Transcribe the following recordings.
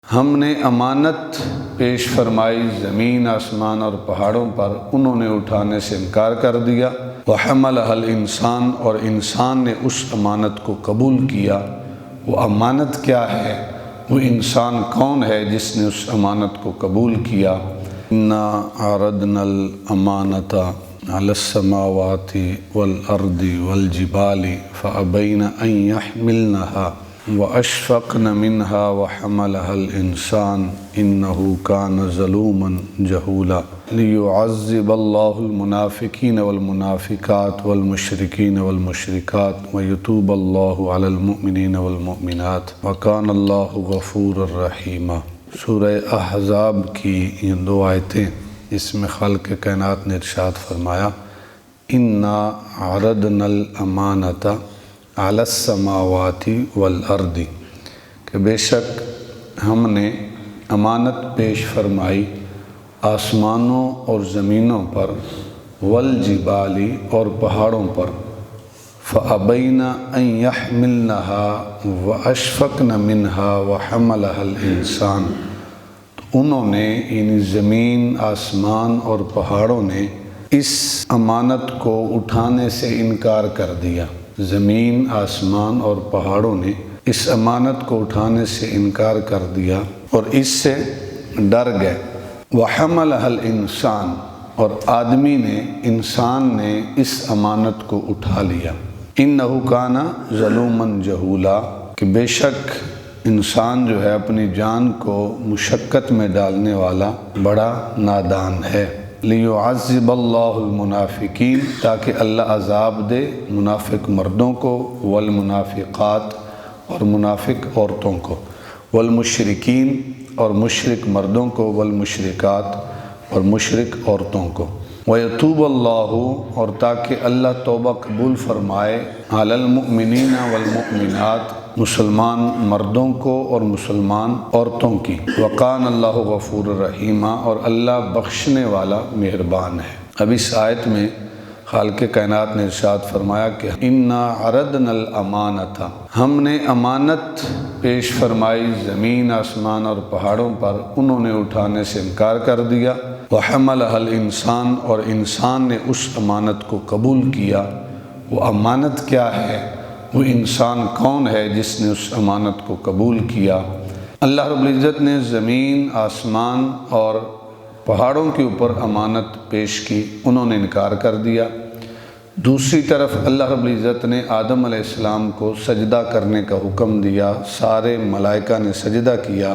ہم نے امانت پیش فرمائی زمین آسمان اور پہاڑوں پر، انہوں نے اٹھانے سے انکار کر دیا۔ وَحَمَلَهَا الْإِنسَانُ، اور انسان نے اس امانت کو قبول کیا۔ وہ امانت کیا ہے؟ وہ انسان کون ہے جس نے اس امانت کو قبول کیا؟ اِنَّا عَرَضْنَا الْأَمَانَةَ عَلَى السَّمَاوَاتِ وَالْأَرْضِ وَالْجِبَالِ فَأَبَيْنَ أَن يَحْمِلْنَهَا وَأَشْفَقْنَ مِنْهَا وَحَمَلَهَا الْإِنسَانُ إِنَّهُ كَانَ ظَلُومًا جَهُولًا لِيُعَذِّبَ اللَّهُ الْمُنَافِقِينَ وَالْمُنَافِقَاتِ وَالْمُشْرِكِينَ وَالْمُشْرِكَاتِ وَيَتُوبَ اللَّهُ عَلَى الْمُؤْمِنِينَ وَالْمُؤْمِنَاتِ وَكَانَ اللَّهُ غَفُورًا رَحِيمًا۔ سورہ احزاب کی یہ دو آیتیں، اس میں خالق کائنات نے ارشاد فرمایا اِنَّا عَرَضْنَا الْأَمَانَةَ عَلَى السَّمَاوَاتِ وَالْأَرْضِ، کہ بے شک ہم نے امانت پیش فرمائی آسمانوں اور زمینوں پر، والجبال اور پہاڑوں پر، فَأَبَيْنَ أَن يَحْمِلْنَهَا وَأَشْفَقْنَ مِنْهَا وَحَمَلَهَا الْإِنسَانُ، تو انہوں نے یعنی زمین آسمان اور پہاڑوں نے اس امانت کو اٹھانے سے انکار کر دیا۔ زمین آسمان اور پہاڑوں نے اس امانت کو اٹھانے سے انکار کر دیا اور اس سے ڈر گئے۔ وَحَمَلَهَا الْإِنسَانُ، اور آدمی نے، انسان نے اس امانت کو اٹھا لیا۔ إِنَّهُ كَانَ ظَلُومًا جَهُولًا، کہ بے شک انسان جو ہے اپنی جان کو مشقت میں ڈالنے والا بڑا نادان ہے۔ لِيُعَذِّبَ اللَّهُ الْمُنَافِقِينَ، تاکہ اللہ عذاب دے منافق مردوں کو، والمنافقات اور منافق عورتوں کو، والمشرکین اور مشرک مردوں کو، والمشرکات اور مشرک عورتوں کو، وَيَتُوبَ اللَّهُ، اور تاکہ اللہ توبہ قبول فرمائے، عَلَى الْمُؤْمِنِينَ وَالْمُؤْمِنَاتِ، مسلمان مردوں کو اور مسلمان عورتوں کی، وَقَانَ اللَّهُ غَفُورًا رَحِيمًا، اور اللہ بخشنے والا مہربان ہے۔ اب اس آیت میں خالق کائنات نے ارشاد فرمایا کہ اِنَّا عَرَضْنَا الْأَمَانَةَ، ہم نے امانت پیش فرمائی زمین آسمان اور پہاڑوں پر، انہوں نے اٹھانے سے انکار کر دیا۔ وَحَمَلَهَا الْإِنسَانُ، اور انسان نے اس امانت کو قبول کیا۔ وہ امانت کیا ہے؟ وہ انسان کون ہے جس نے اس امانت کو قبول کیا؟ اللہ رب العزت نے زمین آسمان اور پہاڑوں کے اوپر امانت پیش کی، انہوں نے انکار کر دیا۔ دوسری طرف اللہ رب العزت نے آدم علیہ السلام کو سجدہ کرنے کا حکم دیا، سارے ملائکہ نے سجدہ کیا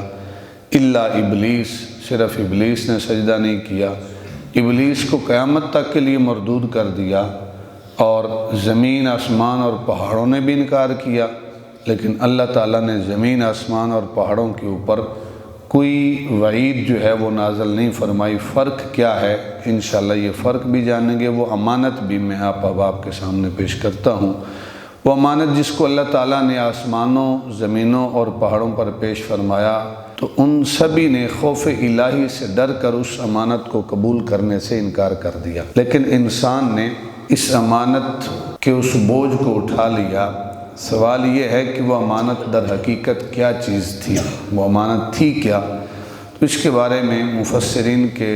الا ابلیس، صرف ابلیس نے سجدہ نہیں کیا۔ ابلیس کو قیامت تک کے لیے مردود کر دیا، اور زمین آسمان اور پہاڑوں نے بھی انکار کیا، لیکن اللہ تعالیٰ نے زمین آسمان اور پہاڑوں کے اوپر کوئی وعید جو ہے وہ نازل نہیں فرمائی۔ فرق کیا ہے؟ انشاءاللہ یہ فرق بھی جانیں گے۔ وہ امانت بھی میں آپ کے سامنے پیش کرتا ہوں۔ وہ امانت جس کو اللہ تعالیٰ نے آسمانوں، زمینوں اور پہاڑوں پر پیش فرمایا، تو ان سبھی نے خوف الہی سے ڈر کر اس امانت کو قبول کرنے سے انکار کر دیا، لیکن انسان نے اس امانت کے اس بوجھ کو اٹھا لیا۔ سوال یہ ہے کہ وہ امانت در حقیقت کیا چیز تھی؟ وہ امانت تھی کیا؟ تو اس کے بارے میں مفسرین کے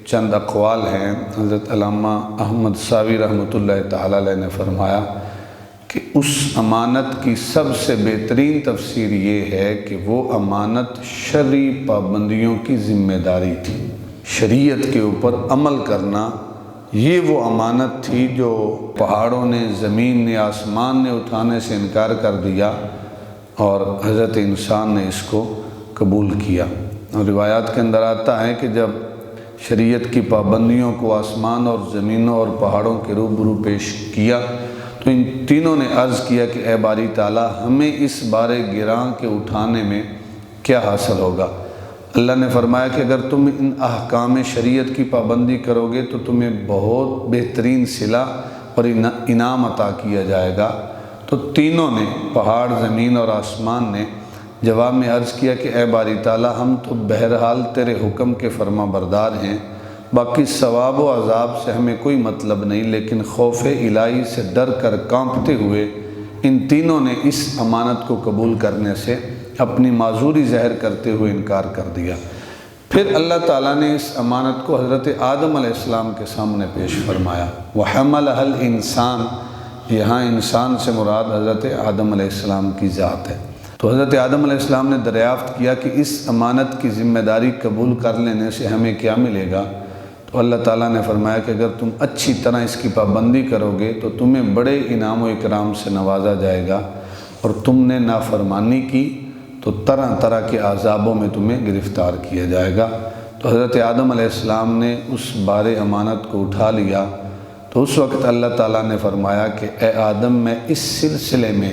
چند اقوال ہیں۔ حضرت علامہ احمد ساوی رحمۃ اللہ تعالی علیہ نے فرمایا کہ اس امانت کی سب سے بہترین تفسیر یہ ہے کہ وہ امانت شرعی پابندیوں کی ذمہ داری تھی، شریعت کے اوپر عمل کرنا۔ یہ وہ امانت تھی جو پہاڑوں نے، زمین نے، آسمان نے اٹھانے سے انکار کر دیا، اور حضرت انسان نے اس کو قبول کیا۔ اور روایات کے اندر آتا ہے کہ جب شریعت کی پابندیوں کو آسمان اور زمینوں اور پہاڑوں کے روبرو پیش کیا، تو ان تینوں نے عرض کیا کہ اے باری تعالیٰ، ہمیں اس بار گراں کے اٹھانے میں کیا حاصل ہوگا؟ اللہ نے فرمایا کہ اگر تم ان احکام شریعت کی پابندی کرو گے تو تمہیں بہت بہترین صلہ اور انعام عطا کیا جائے گا۔ تو تینوں نے، پہاڑ، زمین اور آسمان نے، جواب میں عرض کیا کہ اے باری تعالیٰ، ہم تو بہرحال تیرے حکم کے فرما بردار ہیں، باقی ثواب و عذاب سے ہمیں کوئی مطلب نہیں، لیکن خوف الہی سے ڈر کر کانپتے ہوئے ان تینوں نے اس امانت کو قبول کرنے سے اپنی معذوری ظاہر کرتے ہوئے انکار کر دیا۔ پھر اللہ تعالیٰ نے اس امانت کو حضرت آدم علیہ السلام کے سامنے پیش فرمایا۔ وَحَمَلَهَا الْإِنسان، یہاں انسان سے مراد حضرت آدم علیہ السلام کی ذات ہے۔ تو حضرت آدم علیہ السلام نے دریافت کیا کہ اس امانت کی ذمہ داری قبول کر لینے سے ہمیں کیا ملے گا؟ تو اللہ تعالیٰ نے فرمایا کہ اگر تم اچھی طرح اس کی پابندی کرو گے تو تمہیں بڑے انعام و اکرام سے نوازا جائے گا، اور تم نے نافرمانی کی تو طرح طرح کے عذابوں میں تمہیں گرفتار کیا جائے گا۔ تو حضرت آدم علیہ السلام نے اس بار امانت کو اٹھا لیا۔ تو اس وقت اللہ تعالیٰ نے فرمایا کہ اے آدم، میں اس سلسلے میں،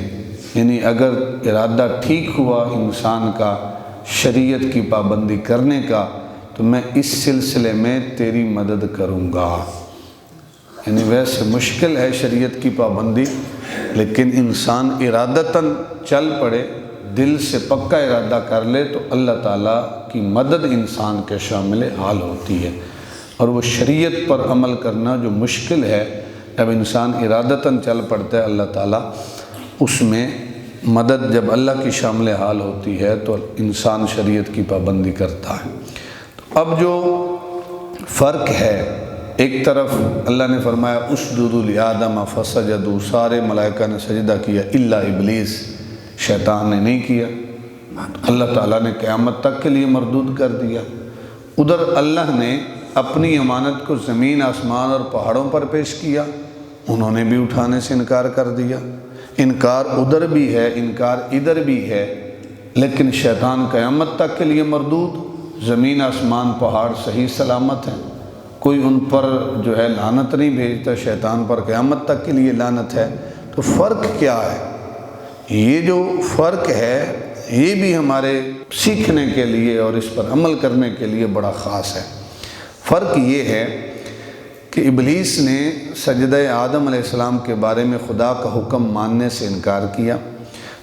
یعنی اگر ارادہ ٹھیک ہوا انسان کا شریعت کی پابندی کرنے کا، تو میں اس سلسلے میں تیری مدد کروں گا۔ یعنی ویسے مشکل ہے شریعت کی پابندی، لیکن انسان ارادتاً چل پڑے، دل سے پکا ارادہ کر لے تو اللہ تعالیٰ کی مدد انسان کے شامل حال ہوتی ہے۔ اور وہ شریعت پر عمل کرنا جو مشکل ہے، جب انسان ارادتاً چل پڑتا ہے اللہ تعالیٰ اس میں مدد، جب اللہ کی شامل حال ہوتی ہے تو انسان شریعت کی پابندی کرتا ہے۔ اب جو فرق ہے، ایک طرف اللہ نے فرمایا اسجدوا لآدم فسجدوا، سارے ملائکہ نے سجدہ کیا الا ابلیس، شیطان نے نہیں کیا، اللہ تعالیٰ نے قیامت تک کے لیے مردود کر دیا۔ ادھر اللہ نے اپنی امانت کو زمین، آسمان اور پہاڑوں پر پیش کیا، انہوں نے بھی اٹھانے سے انکار کر دیا۔ انکار ادھر بھی ہے، انکار ادھر بھی ہے، لیکن شیطان قیامت تک کے لیے مردود، زمین، آسمان، پہاڑ صحیح سلامت ہیں، کوئی ان پر جو ہے لعنت نہیں بھیجتا، شیطان پر قیامت تک کے لیے لعنت ہے۔ تو فرق کیا ہے؟ یہ جو فرق ہے یہ بھی ہمارے سیکھنے کے لیے اور اس پر عمل کرنے کے لیے بڑا خاص ہے۔ فرق یہ ہے کہ ابلیس نے سجدہ آدم علیہ السلام کے بارے میں خدا کا حکم ماننے سے انکار کیا،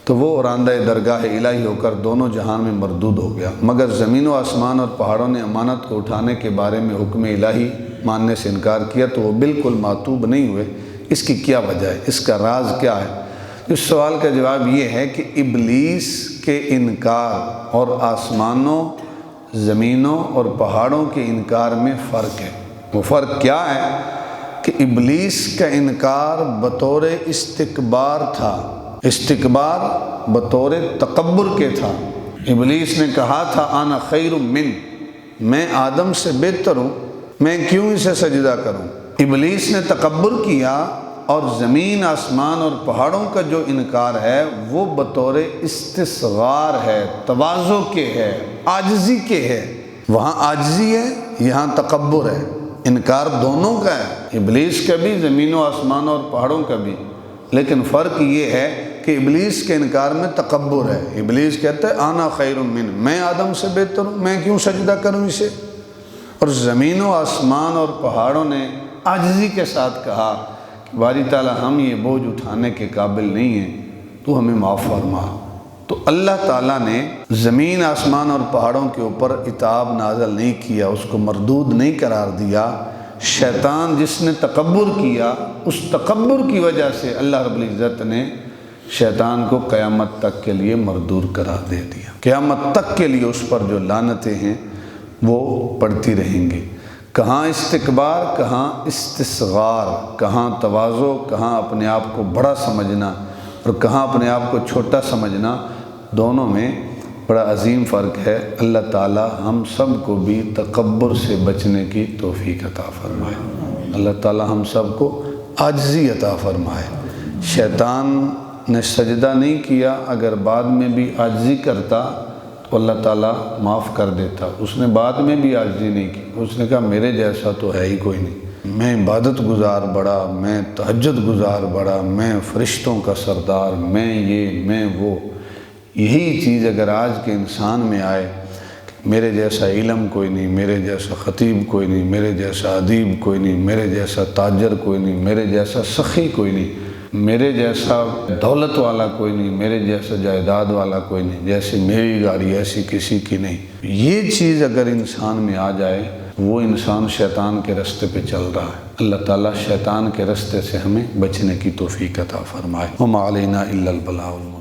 تو وہ راندہ درگاہ الہی ہو کر دونوں جہان میں مردود ہو گیا، مگر زمین و آسمان اور پہاڑوں نے امانت کو اٹھانے کے بارے میں حکم الہی ماننے سے انکار کیا، تو وہ بالکل معتوب نہیں ہوئے۔ اس کی کیا وجہ ہے؟ اس کا راز کیا ہے؟ اس سوال کا جواب یہ ہے کہ ابلیس کے انکار اور آسمانوں، زمینوں اور پہاڑوں کے انکار میں فرق ہے۔ وہ فرق کیا ہے کہ ابلیس کا انکار بطور استکبار تھا، استکبار بطور تکبر کے تھا۔ ابلیس نے کہا تھا انا خیر من، میں آدم سے بہتر ہوں، میں کیوں اسے سجدہ کروں۔ ابلیس نے تکبر کیا، اور زمین، آسمان اور پہاڑوں کا جو انکار ہے وہ بطور استصغار ہے، تواضع کے ہے، عاجزی کے ہے۔ وہاں عاجزی ہے، یہاں تکبر ہے، انکار دونوں کا ہے، ابلیس کا بھی، زمین و آسمان اور پہاڑوں کا بھی، لیکن فرق یہ ہے کہ ابلیس کے انکار میں تکبر ہے۔ ابلیس کہتا ہے انا خیر من، میں آدم سے بہتر ہوں، میں کیوں سجدہ کروں اسے۔ اور زمین و آسمان اور پہاڑوں نے عاجزی کے ساتھ کہا باری تعالیٰ ہم یہ بوجھ اٹھانے کے قابل نہیں ہیں، تو ہمیں معاف فرما۔ تو اللہ تعالیٰ نے زمین، آسمان اور پہاڑوں کے اوپر عتاب نازل نہیں کیا، اس کو مردود نہیں قرار دیا۔ شیطان جس نے تکبر کیا، اس تکبر کی وجہ سے اللہ رب العزت نے شیطان کو قیامت تک کے لیے مردود قرار دے دیا۔ قیامت تک کے لیے اس پر جو لعنتیں ہیں وہ پڑتی رہیں گی۔ کہاں استکبار، کہاں استصغار، کہاں تواضع، کہاں اپنے آپ کو بڑا سمجھنا اور کہاں اپنے آپ کو چھوٹا سمجھنا، دونوں میں بڑا عظیم فرق ہے۔ اللہ تعالی ہم سب کو بھی تکبر سے بچنے کی توفیق عطا فرمائے۔ اللہ تعالی ہم سب کو عاجزی عطا فرمائے۔ شیطان نے سجدہ نہیں کیا، اگر بعد میں بھی عاجزی کرتا تو اللہ تعالیٰ معاف کر دیتا۔ اس نے بعد میں بھی عاجزی نہیں کی، اس نے کہا میرے جیسا تو ہے ہی کوئی نہیں، میں عبادت گزار بڑا، میں تہجد گزار بڑا، میں فرشتوں کا سردار، میں یہ میں وہ۔ یہی چیز اگر آج کے انسان میں آئے، میرے جیسا علم کوئی نہیں، میرے جیسا خطیب کوئی نہیں، میرے جیسا ادیب کوئی نہیں، میرے جیسا تاجر کوئی نہیں، میرے جیسا سخی کوئی نہیں، میرے جیسا دولت والا کوئی نہیں، میرے جیسا جائیداد والا کوئی نہیں، جیسے میری گاڑی ایسی کسی کی نہیں، یہ چیز اگر انسان میں آ جائے وہ انسان شیطان کے رستے پہ چل رہا ہے۔ اللہ تعالیٰ شیطان کے رستے سے ہمیں بچنے کی توفیق عطا فرمائے۔ وما علینا الا البلاغ۔